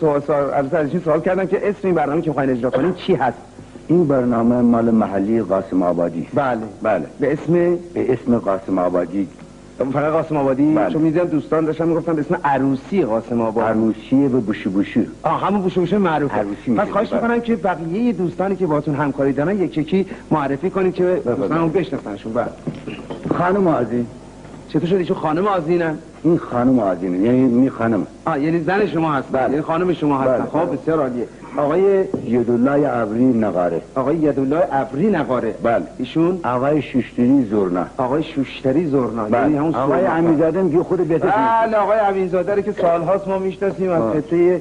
ازشون سوال کردم که اسم این برنامه که می‌خواید اجرا کنین چی هست؟ این برنامه مال محلی قاسم آبادی. بله. به اسم قاسم آبادی. فقط قاسم آبادی؟ بله. چون می‌دیدم دوستان داشتن میگفتن به اسم عروسی قاسم آبادی. عروسی به بوشی بوشی. همون بوشی بوشی معروفه. پس خواهش بله. می‌کنم که بقیه دوستانی که باهاتون همکاری دارن یکی معرفی کنید که دوستانمون بشناسنشون. بله. خانم آذین. چطور شد ایشون خانم آذینن؟ این خانم آذینه، یعنی می خانم. یعنی زن شما هست. بله. یعنی خانم شما هستن. خب بسیار عالیه. آقای یدالله ابری نقاره. آقای یدالله ابری نقاره. بله. ایشون آقای شوشتری زورنا. آقای شوشتری زورنا. بله. یعنی همون آقای امینزاده میگه خود بهتر. بله آقای امینزاده رو که سالهاست ما میشناسیم از خطه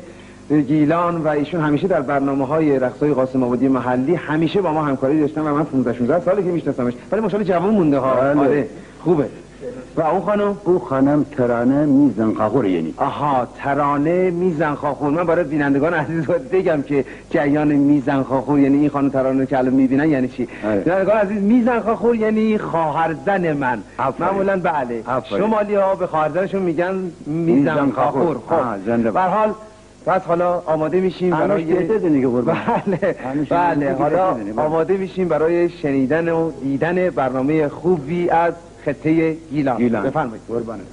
گیلان و ایشون همیشه در برنامه‌های رقص‌های قاسم آبادی محلی همیشه با ما همکاری داشتن و من 15 16 ساله که میشناسمش. ولی ماشاءالله جوان مونده ها. آره خوبه. و اون خانم ترانه میزنخاخور. یعنی ترانه میزنخاخور. من برای بینندگان عزیز بگم که جریان میزنخاخور یعنی این خانم ترانه که الان میبینن یعنی چی. بینندگان عزیز میزنخاخور یعنی خواهرزن من. معمولا بله شمالی‌ها به خواهرزنشون میگن میزنخاخور. خب به هر حال پس حالا آماده میشیم برای بله حالا آماده میشیم برای شنیدن و دیدن برنامه خوبی از خطه گیلان. بفرمایید. قربانتون.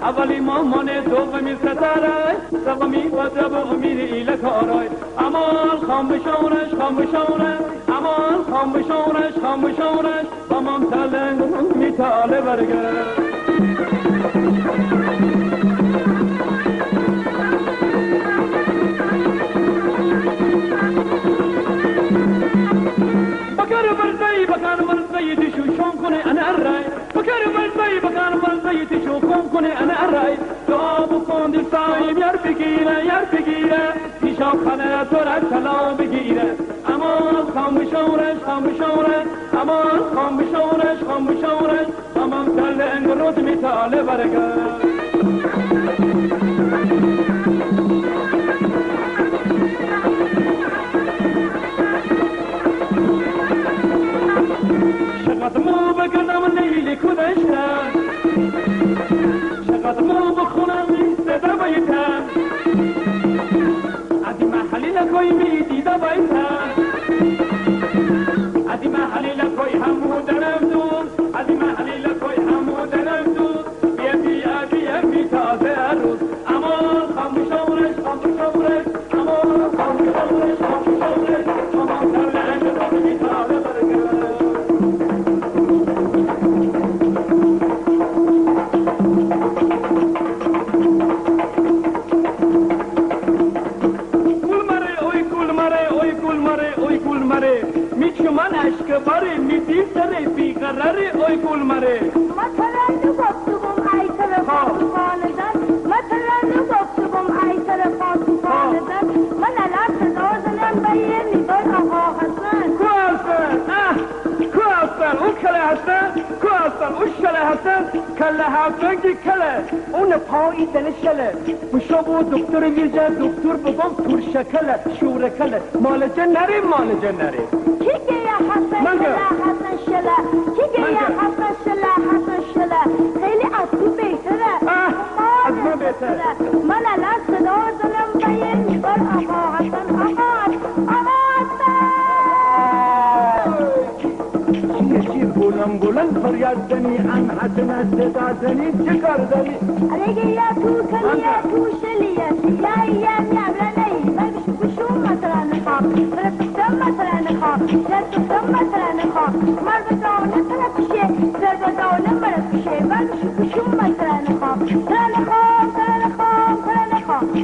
اولی مامان دومی ستاره سومی بادرب و امید ایله کارای امان خام بشونش امان خام بشونش با مام تلنگ میتاله برگه بکر برزی دیشو شون کنه انا الرای بکر برزی دیشو شون کنه انا الرای تو بکن دل سایم یار بگیره دیشو خانه تو را کلا بگیره امان خام بشورش امان خام بشورش امان دل انگروز میتاله برگه شقد مو بگردم لیلی کدشتم شقد مو بخونم صدا بیتم ادی محلی لکوی میدیده بیتم ادی محلی لکوی همو درم دون ادی محلی لکوی همو درم دون بیا تازه روز امان خاموشورش امان خاموشورش امان ترلنگ رو میتاله برگرد من عشق باره میدید داره بیقراره اوی گل مره مثلا نو گفتم ای تلفن خاندن مثلا نو گفتم ای تلفن خاندن من الان صدا زنم به یه میگن آقا حسن کو هستن اون کله هستن کو هستن اون شله هستن کله هستن که کله اون پایی دل شله بشو بود دکتر ویرجه دکتر بگم تور شکله شور کله مال جنره کی حسن شله خیلی از تو بهتره از من بهتره من الان صدا زنم به یه میگن آقا حسن چیه بلند فریاد زنی ان حسن از صدا زنی چه کار داری؟ علیگه یا تو کلی یا تو شلیه یا میابرنهی من بشو مثلا نخواه برسفتم مثلا نخواه مربدانه ترکشه زربدانه مرکشه من بشو مثلا نخواه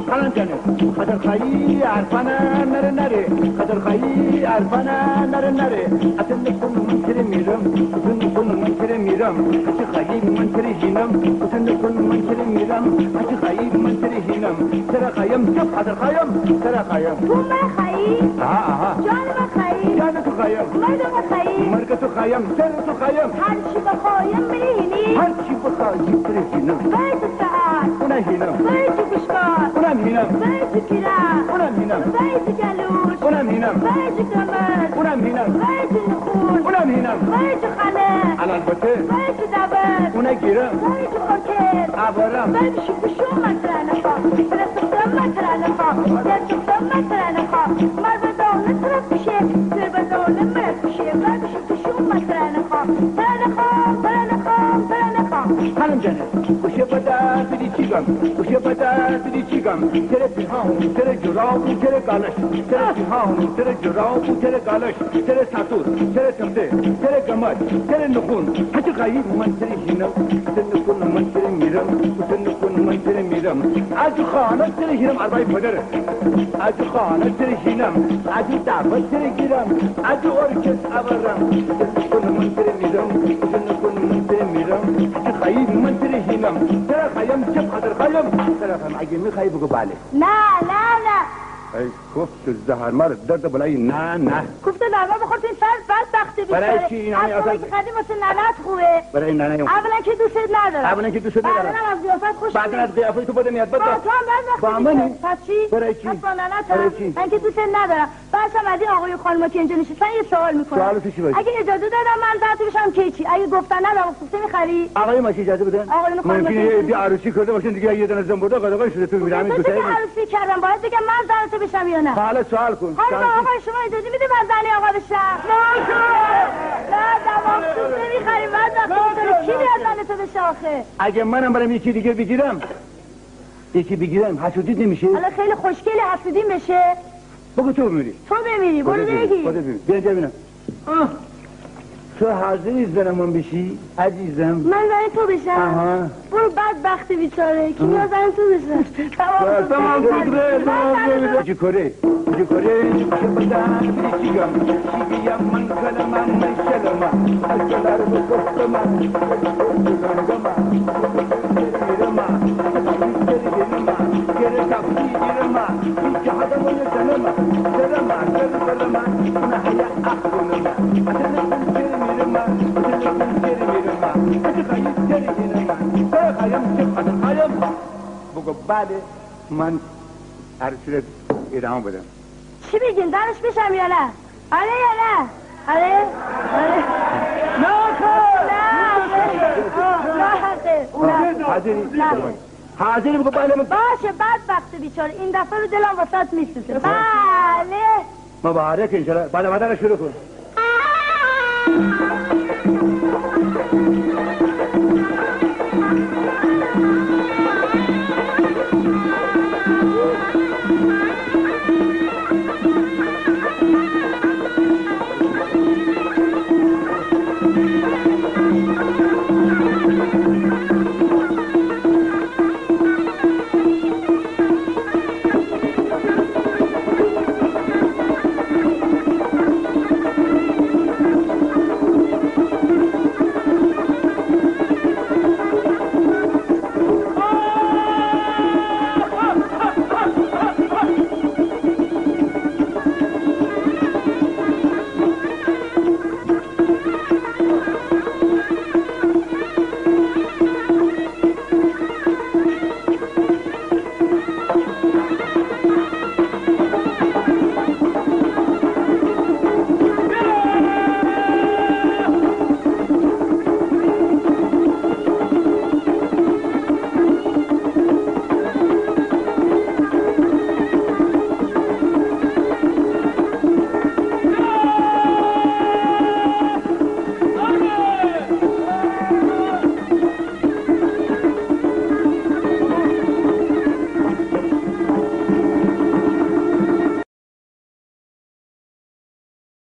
خلان جانه قدر خیلی عرفانه نره قدر خیلی بی عرفانه نره اصلا نکن من تره میرم اصلا نکن من تره میرم هچی خیلی من تره هینم اصلا نکن من تره میرم هچی خیلی من تره هینم تره خیم چپ حضر خیم تره خیم تو من خیلی آها جان من خیلی جان تو خیم مرد من خیلی مرگ تو خیم تره تو خیم هر چی بخوایم میرینی هر چی بخوایی تره هینم بیت ساعت اونه هینم بیت گشکار اونم هینم بیت پیرن اونم هینم بیت گلوش اونم هینم بیت کمر اونم هینم بیت نخون اونم هینم بیت خله البته بیت دبر اونه گیرم بیت ارکست عبارم بیت شکشو مطرنخا برسختم مطرنخا درچختم مطرنخا مربدانه طرف بشه دربدانه مرد بشه بیت شکشو مطرنخا ترنخا خانم جانه گوشه بده دیدی چیگم گوشه بده دیدی چیگم تره پیهان تره جراب تره گالش تره پیهان تره جراب تره گالش تره ساتور تره تمده تره گمد تره نخون هچی خیلی من تره هینم تره نکن من تره میرم تره نکن من تره میرم از خانه تره هینم اربای پدره از خانه تره هینم از دعوت تره گیرم از ارکست عبرم تره نکن من تره میرم تره نکن من تره میرم خیلی من تره هینم تره خیم چپ حضر خیم تره خیم اگه میخوایی بگو بله نه ای گفت زهر مرد درد بلایی نه گفته نرما بخور تو این بدبختی بیچاره برای چی این همه اصلا اصلا که قدیم واسه ننت خوبه برای ننه اولا که دوستت ندارم اولا که دوستت ندارم بعدا از قیافت خوش بعدا از قیافه تو بده میاد با بده تو هم با بدبختی منی؟ بیچاره پس چی؟ برای چی؟ پس با ننت برای چی؟ من که دوستت ندارم بعدش هم از این آقای خانما که اینجا نشستن یه سوال میکنم سوال تو چی باشه؟ اگه اجازه دادم من دعوت بشم که چی؟ اگه گفتن ندارم گفته میخری؟ آقای ما چی اجازه بدن؟ آقایون خانم ممکنه که یه عروسی کرده باشن دیگه یه دونه زنبورده قدقای شده تو میرم این تو دوسته که عروسی کردم باید بگم من دعوت بشم یا نه؟ حالا سوال کن خانم آقای شما اجازه میده من زنی آقا بشم؟ نه دماغ سوز نمیخریم بدبخت کی بیاد زن تو بشه آخه؟ اگه منم برم یکی دیگه بگیرم حسودیت نمیشه؟ حالا خیلی خوشگلی حسودیم بشه بگو تو بمیری تو بمیری برو بگی بیا اینجا ببینم تو حاضری زنمون بشی عزیزم من زن تو بشم آها برو بدبختی بیچاره کی میاد زن تو بشم چی کره چه بدن چیگم چیگیم من کلمم من شلمم اجلر بکفتم گره کفتی گیرما هیچ حدم نکنم سرما اون حیا اخونم اصلا میرم بگو بله من عرصه ادامه بدم چی بگین درش بشم یا نه؟ آره یا نه؟ آره؟ نه حاضری بگو بله باشه بدبخت بیچاره این دفعه رو دلم واسط میسوزه بله مبارک انشالله بعد شروع کن